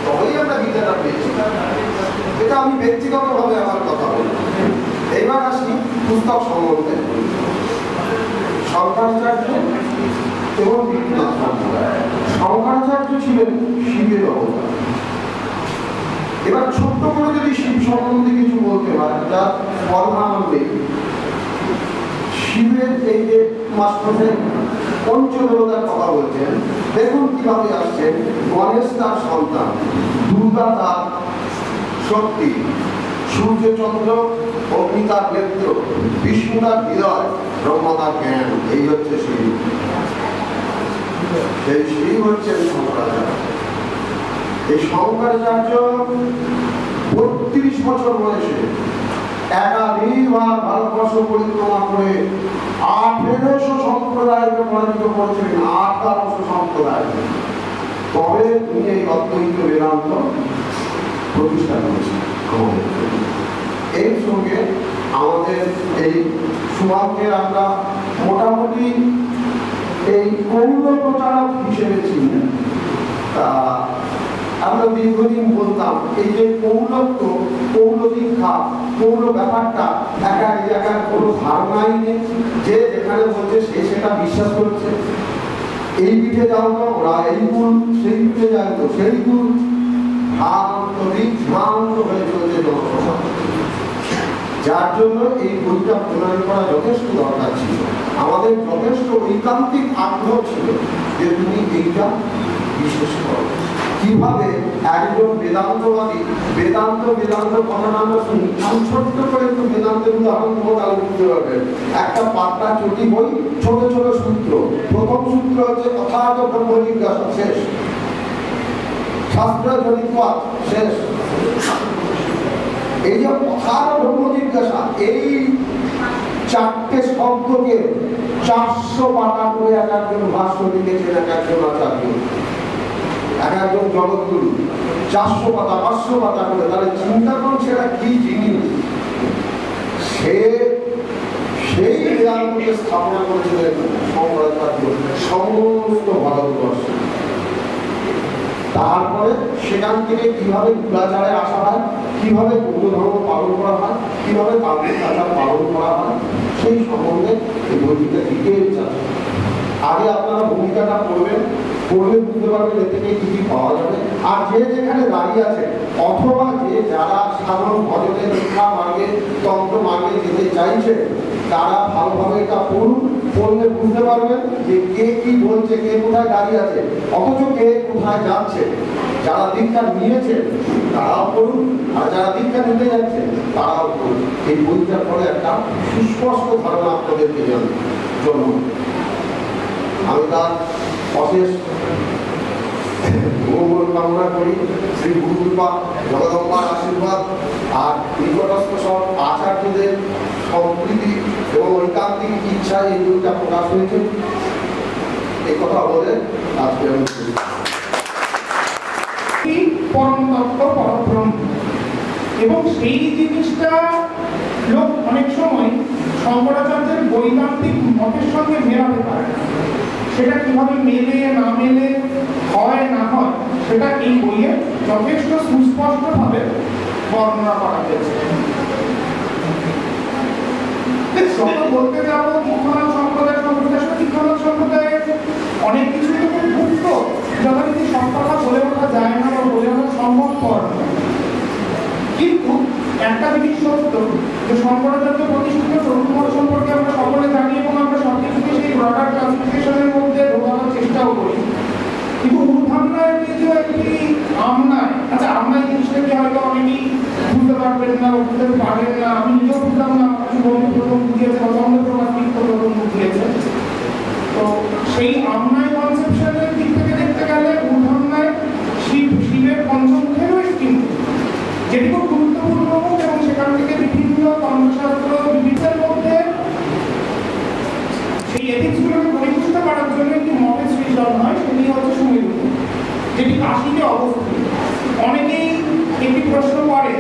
তবেই আমরা গীতাটা পেয়েছি। এটা আমি ব্যক্তিগতভাবে আমার কথা বলি। এইবার আসি পুস্তক সম্বন্ধে। শঙ্করাচার্য এবং বিদ্যুৎ শঙ্করাচার্য ছিলেন শিবের অবতার। এবার ছোট্ট করে যদি শিব সম্বন্ধে কিছু বলতে হয়, যার ফলমানন্দে শিবের এই যে মাস্টারের পঞ্চদেবতার কথা বলছেন, দেখুন কিভাবে আসছেন। গণেশ তার সন্তান, দুর্গা তার শক্তি, সূর্যচন্দ্র অগ্নি তার নেত্র, বিষ্ণু তার হৃদয়, ব্রহ্মা তার জ্ঞান। এই হচ্ছে শিব। সেই শিব হচ্ছেন শঙ্করাচার্য। এই শঙ্করাচার্য 32 বছর বয়সে একাধিকবার ভারতবর্ষ পরিক্রমা করে 1800 সম্প্রদায়কে পরাজিত করেছিলেন। 1800 সম্প্রদায়। তবে তিনি এই অদ্বৈত বেদান্ত প্রতিষ্ঠা করেছেন। এর সঙ্গে আমাদের এই সুমানকে আমরা মোটামুটি এই কৌল প্রচারক হিসেবে চিনি। আমরা দীর্ঘদিন বলতাম এই যে কৌলত্ব, কৌল দীক্ষা, কৌল ব্যাপারটা একা কোনো ধারণাই নেই, যে যেখানে বলছে সে সেটা বিশ্বাস করছে। এই পিঠে যাও তো ওরা এই গুণ, সেই পিঠে যাও তো সেই গুণ, ভ্রান্ত হয়ে চলছে জনসভা। যার জন্য এই বইটা প্রণয়ন করা যথেষ্ট দরকার ছিল। আমাদের যথেষ্ট ঐকান্তিক আগ্রহ ছিল যে তুমি এইটা বিশেষ করো। কিভাবে একজন বেদান্তবাদী বেদান্ত কথাটা আমরা শুনি, আমি ছোট্ট করে একটু বেদান্তের উদাহরণ দেবো, তাহলে বুঝতে পারবেন। একটা পাতলা চটি বই, ছোট ছোট সূত্র। প্রথম সূত্র হচ্ছে কথাত ব্রহ্ম জিজ্ঞাসা, শেষ। শাস্ত্র জনিত শেষ। এই যে কথাত ব্রহ্ম জিজ্ঞাসা, এই 4টে শব্দকে 400 পাতা করে এক একজন ভাষ্য লিখেছেন, এক একজন আচার্য, এক একজন জগৎগুরু। 400 পাতা 500 পাতা করে। তাহলে চিন্তা করুন সেটা কি জিনিস। সেই বেদান্তকে স্থাপনা করেছিলেন শঙ্করাচার্য সমস্ত ভারতবর্ষে। তারপরে সেখান থেকে কিভাবে দুরাচারে আসা হয়, কিভাবে বৌদ্ধ ধর্ম পালন করা হয়, কিভাবে তান্ত্রিক আচার পালন করা হয়, সেই সম্বন্ধে এই বইটিতে ডিটেইলস আছে। আগে আপনারা ভূমিকাটা পড়বেন, পড়লে বুঝতে পারবেন এর থেকে কি কি পাওয়া যাবে। আর যে যেখানে দাঁড়িয়ে আছে, অথবা যে যারা সাধারণ ভজনে দীক্ষা মার্গে তন্ত্র মার্গে যেতে চাইছে, তারা ভালোভাবে এটা পড়ুন। পড়লে বুঝতে পারবেন যে কে কি বলছে, কে কোথায় দাঁড়িয়ে আছে, অথচ কে কোথায় যাচ্ছে। যারা দীক্ষা নিয়েছেন তারাও পড়ুন, আর যারা দীক্ষা নিতে যাচ্ছেন তারাও পড়ুন। এই বইটার পরে একটা সুস্পষ্ট ধারণা আপনাদেরকে জন্ম। আমি তার অশেষ মঙ্গল কামনা করি। শ্রী গুরুকৃপা, জগদম্বার আশীর্বাদ আর নিকটস্থ সব আচার্যদের সম্প্রীতি এবং ঐকান্তিক ইচ্ছা এই বইটা প্রকাশ হয়েছে। এই কথা বলে আজকে আমি পরম তত্ত্ব পরব্রহ্ম, এবং সেই জিনিসটা লোক অনেক সময় শঙ্করাচার্যের বৈদান্তিক মতের সঙ্গে মেলাতে পারে না। সেটা কিভাবে মেলে না মেলে, হয় না হয়, সেটা এই বইয়ে যথেষ্ট সুস্পষ্টভাবে বর্ণনা করা হয়েছে। যত বলতে যাবো দীক্ষানাথ সম্প্রদায়ের সম্প্রদায়ের অনেক কিছু খুব গুপ্ত, যথারীতি সব কথা বলে ওঠা যায় না বা বলে ওঠা সম্ভবপর নয়। কিন্তু একটা জিনিস সত্য যে শঙ্করাচার্য প্রতিষ্ঠিত চরমমঠ সম্পর্কে আমরা সকলে জানি এবং আমরা সবকিছুকে সেই ব্রডার ক্লাসিফিকেশনের মধ্যে ঢোকানোর চেষ্টাও করি। কিন্তু ঊর্ধ্বমূলায় যে একটি আমনায়, আচ্ছা আমনায় জিনিসটাকে হয়তো অনেকেই বুঝতে পারবেন না, বুঝতে পারেন না, আমি নিজেও বুঝলাম না, কিছু বন্ধু প্রথম বুঝিয়েছে বা চন্দ্রপ্রকাশ প্রথম বুঝিয়েছে। তো সেই আমনায় কনসেপশনের দিক থেকে দেখতে গেলে ঊর্ধ্বমূলায় শিবের পঞ্চমুখেরও একটি মুখ, যেটি খুব গুরুত্বপূর্ণ মুখ, এবং সেখান থেকে বিভিন্ন কর্মশাস্ত্র বিবিধের মধ্যে সেই এথিক্সগুলোকে পরিপুষ্ট করার জন্য একটি মঠের সৃজন হয়, সেটি হচ্ছে সুমেরু, যেটি কাশীতে অবস্থিত। অনেকেই একটি প্রশ্ন করে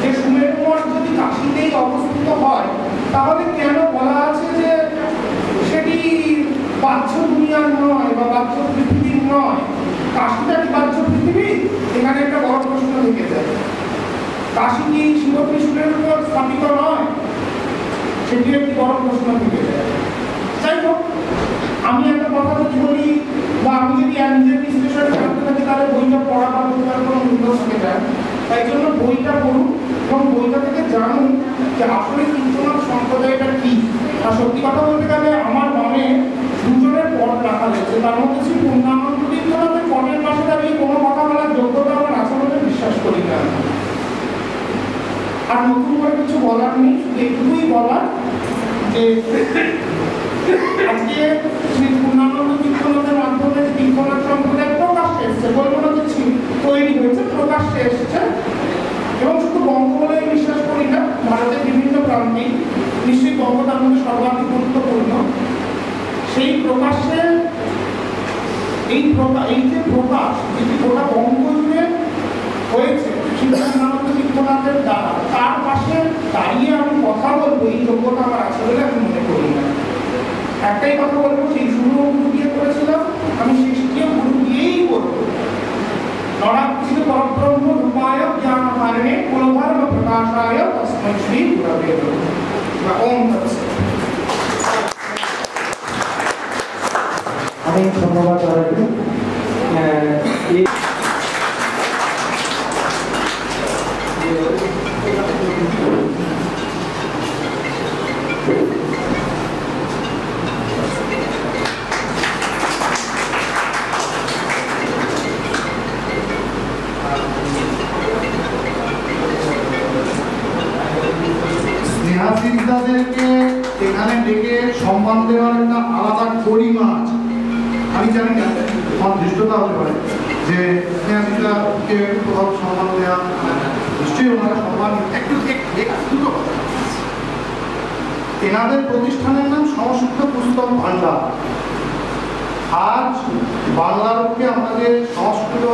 যে সুমেরু মঠ যদি কাশীতেই অবস্থিত হয় তাহলে কেন বলা আছে যে সেটি বাহ্য দুনিয়ার নয় বা বাহ্য পৃথিবীর নয়? কাশীটা কি বাহ্য পৃথিবী? এখানে একটা বড় প্রশ্ন থেকে যায়। কাশী কি শিব ত্রিশূলের উপর স্থাপিত নয়? সেটিও একটি বড় প্রশ্ন থেকে যায়। যাই হোক, আমি একটা কথা যদি বলি বা আমি যদি নিজের বিশ্লেষণ করতে থাকি তাহলে বইটা পড়া বা বোঝার কোনো মূল্য থেকে যায়। তাই জন্য বইটা পড়ুন এবং বইটা থেকে জানুন যে আসলে কীর্তনাথ সম্প্রদায়টা কি। আর সত্যি কথা বলতে গেলে আমার মনে দুজনের পট রাখা হয়েছে, তার মধ্যে শ্রী পূর্ণানন্দ কীর্তনাথের পটের পাশে দাঁড়িয়ে কোনো কথা বলার যোগ্যতা আমার আছে বলে বিশ্বাস করি না। আর নতুন করে কিছু বলার নেই, এইটুকুই বলার যে আজকে শ্রী পূর্ণানন্দ কীর্তনাথের মাধ্যমে কীর্তনাথ সম্প্রদায় প্রকাশ্যে এসছে, বলবো না যে তৈরি হয়েছে, প্রকাশ্যে এসছে। এবং শুধু বঙ্গ বলে বিশ্বাস করি না, ভারতের বিভিন্ন প্রান্তে নিশ্চয়ই বঙ্গ তার মধ্যে সর্বাধিক গুরুত্বপূর্ণ। সেই প্রকাশ্যে এই যে প্রকাশ যেটি গোটা বঙ্গ জুড়ে হয়েছে শ্রী পূর্ণানন্দ কীর্তনাথের দ্বারা, তার পাশে দাঁড়িয়ে আমি কথা বলবো এই যোগ্যতা আমার আছে বলে আমি মনে করি না। একটাই কথা বলবো, সেই শুরুও গুরু দিয়ে করেছিলাম, আমি শেষটিও গুরু দিয়েই করবো। নরাক্ষিত পরব্রহ্ম রূপায় জ্ঞান ধারণে কুলধর্ম প্রকাশায় তস্मै শ্রী গুরবে নমঃ। ওম তৎসৎ। অনেক ধন্যবাদ দাদাকে। স্নেহাশিসদাদেরকে এখানে ডেকে সম্মান দেওয়ার একটা আলাদা গরিমা আছে। আমি জানি না, আমার দৃষ্টতা হতে পারে যে স্নেহাশিসদাকে কোথাও সম্মান দেওয়া, নিশ্চয়ই ওনারা সম্মান একটু দুটো কথা। এনাদের প্রতিষ্ঠানের নাম সংস্কৃত পুস্তক ভাণ্ডার। আজ বাংলার বুকে আমরা যে সংস্কৃত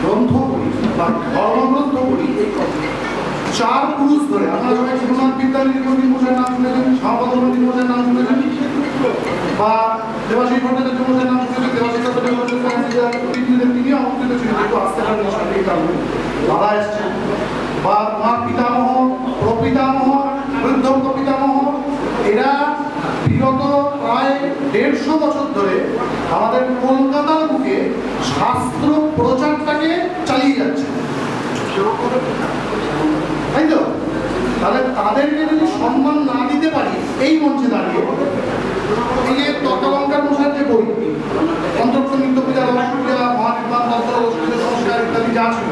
গ্রন্থ পড়ি বা ধর্মগ্রন্থ পড়ি, 4 পুরুষ ধরে, আপনারা সবাই শ্রীনাথ বিদ্যালয় মশাইয়ের নাম শুনেছেন, শ্যামাপদ মশাইয়ের নাম শুনেছেন, বা দেবাশিস ভট্টাচার্য মশাইয়ের নাম শুনেছেন। দেবাশিস তিনি আমন্ত্রিত ছিলেন, একটু আসতে পারেন, দাদা এসছেন, বা তোমার পিতামহ, প্রপিতামহ, বৃদ্ধ প্রপিতামহ, এরা বিগত প্রায় 150 বছর ধরে আমাদের কলকাতার বুকে শাস্ত্র প্রচারটাকে চালিয়ে যাচ্ছে, তাই তো? তাহলে তাদেরকে যদি সম্মান না দিতে পারি এই মঞ্চে দাঁড়িয়ে, এই যে তর্কালঙ্কার মশার যে বই অন্তর্গত নিত্য পূজা, রসপূজা, মহানির্বাণ তন্ত্র, সংস্কার ইত্যাদি যা ছিল,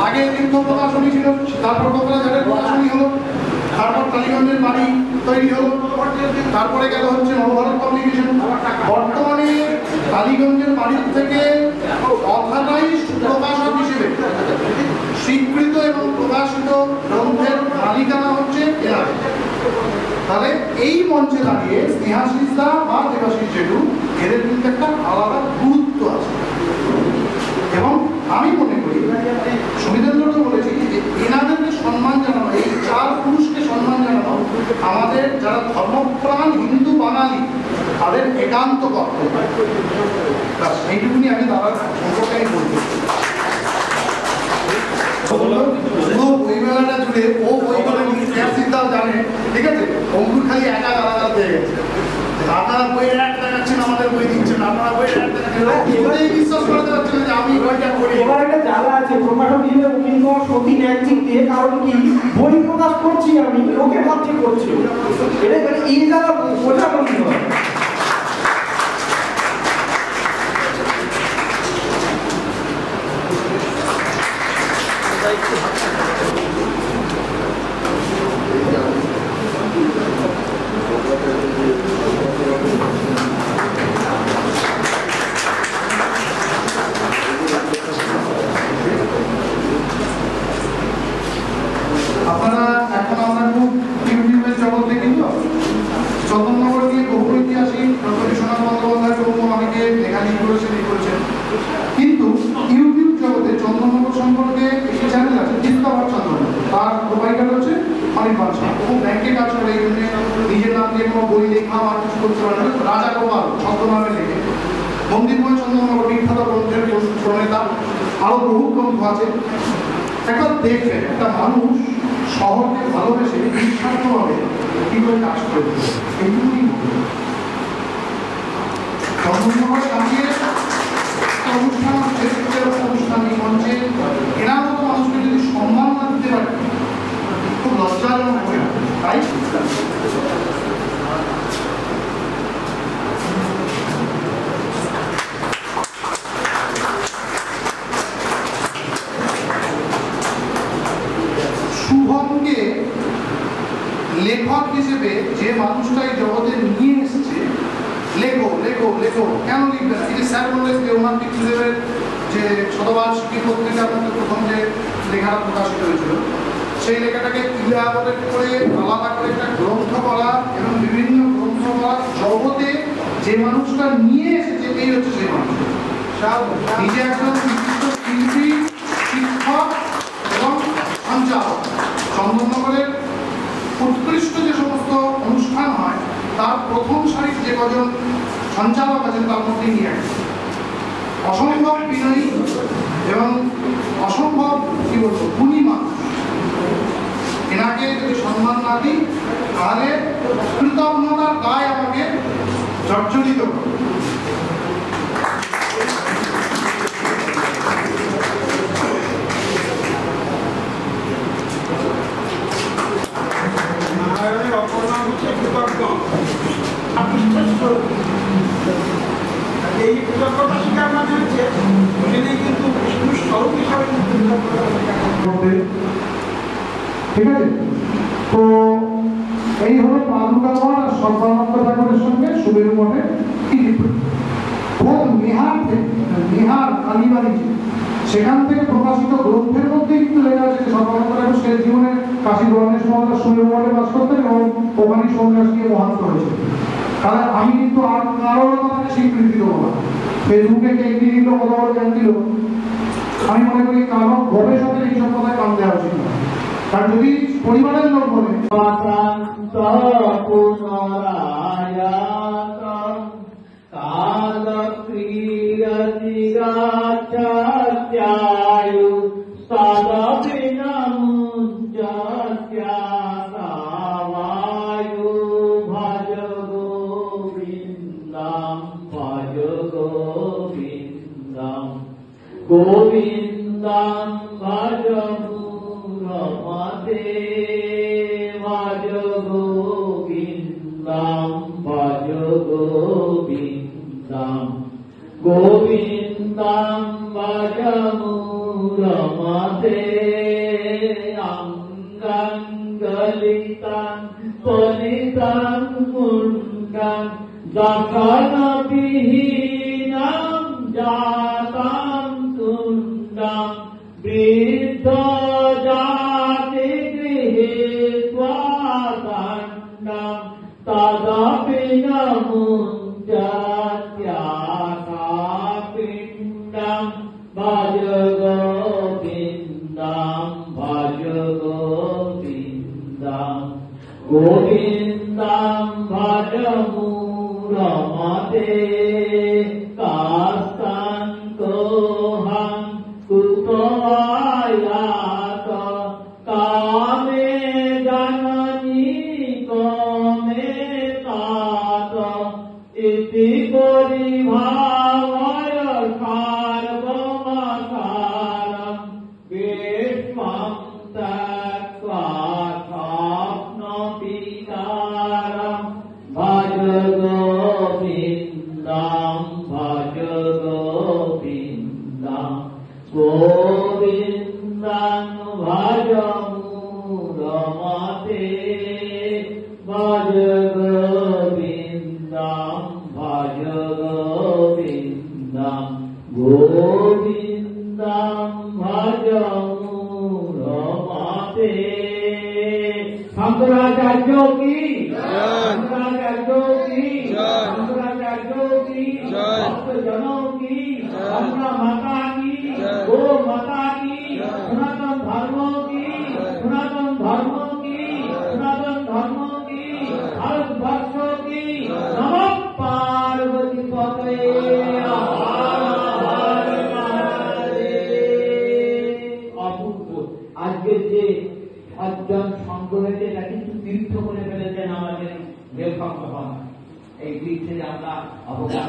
আগে তীর্থ প্রকাশনী ছিল, তারপর কোকরাঝাড়ের প্রকাশনী হলো, তারপর টালিগঞ্জের বাড়ি তৈরি হলো, তারপরে গেল হচ্ছে নবভারত পাবলিকেশন। বর্তমানে টালিগঞ্জের বাড়ির থেকে অথরাইজড প্রকাশক হিসেবে স্বীকৃত এবং প্রকাশিত গ্রন্থের মালিকানা হচ্ছে এরা। তাহলে এই মঞ্চে দাঁড়িয়ে স্নেহাশিসদা বা দেবাশিস জেঠু, এদের কিন্তু একটা আলাদা গুরুত্ব আছে। এবং আমি মনে করি, সুবিধেন্দ্রকে বলেছি যে এনাদেরকে সম্মান জানানো, এই 4 পুরুষকে সম্মান জানানো আমাদের যারা ধর্মপ্রাণ হিন্দু বাঙালি তাদের এইটুকুনি আমি দাদার সম্পর্কে আমি বলতে পুরো বইমেলাটা জুড়ে ও বই করে সিদ্ধাও জানে, ঠিক আছে? অঙ্কুর খালি একা আলাদা পেয়ে গেছে। আপনারা বইয়ের এক দেখাচ্ছেন, আমাদের বই দিচ্ছেন, আপনারা বইয়ের এক দেখাচ্ছেন, এবারেই বিশ্বাস করতে পারছেন যে আমি বইটা করি। এবার একটা জ্বালা আছে, প্রকাশক হিসেবে উকিল সতী ন্যায় চিনতে, কারণ কি বই প্রকাশ করছি আমি, ওকে ভাবছি করছি, এটা মানে এই জ্বালা বোঝা বন্ধ হয়। আপনারা এখন আমরা খুব ইউটিউবের জগৎ দেখি তো, চন্দননগর নিয়ে বহু ঐতিহাসিক ডক্টর সোনার বন্দ্যোপাধ্যায় প্রমুখ অনেকে লেখালেখি করেছেন, কিন্তু ইউটিউব জগতে চন্দননগর সম্পর্কে একটি চ্যানেল আছে জিন্দাবাদ চন্দননগর, তার প্রোভাইডার হচ্ছে অনির্বাণ শাহ। ও ব্যাংকে কাজ করে, এই জন্য নিজের নাম দিয়ে কোনো বই লেখা বা কিছু করতে পারে না, রাজা গোপাল ছদ্মনামে লেখে। মন্দিরময় চন্দননগর বিখ্যাত গ্রন্থের প্রণেতা, আরো বহু গ্রন্থ আছে। একবার দেখবেন একটা মানুষ শহরকে ভালোবেসে নিঃস্বার্থভাবে কি করে কাজ করে দিল, এইটুকুই চন্দননগর দাঁড়িয়ে অনুষ্ঠান হচ্ছে, অনুষ্ঠান এই মঞ্চে এনার মতো মানুষকে যদি সম্মান না দিতে পারে খুব লজ্জাজনক হয়ে যাবে, তাই শুভমকে লেখক হিসেবে যে মানুষটা এই জগতে নিয়ে এসেছে, লেখো লেখো লেখো, কেন লিখবে না? এই যে স্যার বললেন যে ওনার পিতৃদেবের যে শতবার্ষিকী পত্রিকার মধ্যে প্রথম যে লেখাটা প্রকাশিত হয়েছিল, সেই লেখাটাকে ক্রিয়াবদের করে আলাদা করে একটা গ্রন্থ করা এবং বিভিন্ন গ্রন্থ করা জগতে যে মানুষটা নিয়ে এসেছে, এই হচ্ছে সেই মানুষ। নিজে একজন বিশিষ্ট শিল্পী, শিক্ষক এবং সঞ্চালক। চন্দননগরের উৎকৃষ্ট যে সমস্ত অনুষ্ঠান হয় তার প্রথম সারির যে কজন সঞ্চালক আছেন তার মধ্যে নিয়ে আসে। অসম্ভব বিনয়ী এবং অসম্ভব কি বলবো গুণী মানুষ। এনাকে যদি সম্মান না দিই তাহলে কৃতজ্ঞতার দায় আমাকে জর্জরিত করে। এই কৃতজ্ঞতা স্বীকার মানে হচ্ছে কিন্তু বিষ্ণু স্বরূপ হিসাবে ঠিক আছে? তো এই হলো পাদুকাগণ আর সর্বানন্দ ঠাকুরের সঙ্গে সুবেরু মঠের নিহার কালীবাড়ি, সেখান থেকে প্রকাশিত গ্রন্থের মধ্যে কিন্তু লেখা আছে যে সর্বানন্দ ঠাকুর শেষ জীবনে কাশী গণেশ মহারাজ সুবেরু মঠে বাস করতেন এবং ওখানে সন্ন্যাস নিয়ে মহাত্ম হয়েছে। তাহলে আমি কিন্তু আর কারোর কথাকে স্বীকৃতি দেবো না। ফেসবুকে কে কি দিল, কত বড় জ্ঞান দিল, আমি মনে করি কারো গবেষকের এইসব কথায় কান দেওয়া উচিত না। কারণ যদি পরিবারের লোক বলে গোবিন্দম ভজ রমতে ভজ গোবিন্দম ভজ গোবিন্দম গোবিন্দম ভজ রমতে অঙ্গলিতাং পলিতাং মুন্ডং দক্ষিণবিহীনং জাতাং তুণ্ডং বৃদ্ধ জাতি গৃহে স্বাদণ্ডং তদপি নমুঞ্চত্যাপিণ্ডং ভজ গোবিন্দং ভজ গোবিন্দং গোবিন্দং ভজ মূঢ়মতে কাস্ত ভজ গোবিন্দম গোবিন্দম ভজ মূঢ়মতে ভজ গোবিন্দম ভজ গোবিন্দম গোবিন্দম ভজ মূঢ়মতে। শঙ্করাচার্য কি শঙ্করাচার্য কি শঙ্করাচার্য কি ভক্তজন কি গঙ্গা মাতা কি গো মাতা কি সনাতন ধর্ম কি সনাতন ধর্ম কি সনাতন ধর্ম কি ভারতবর্ষ কি নমঃ পার্বতী পতয়ে। অপূর্ব আজকে যে সজ্জন সঙ্গ হয়েছে এটা কিন্তু তীর্থ করে ফেলেছেন আমাদের লেখক। এই দিক থেকে আমরা অবকাশ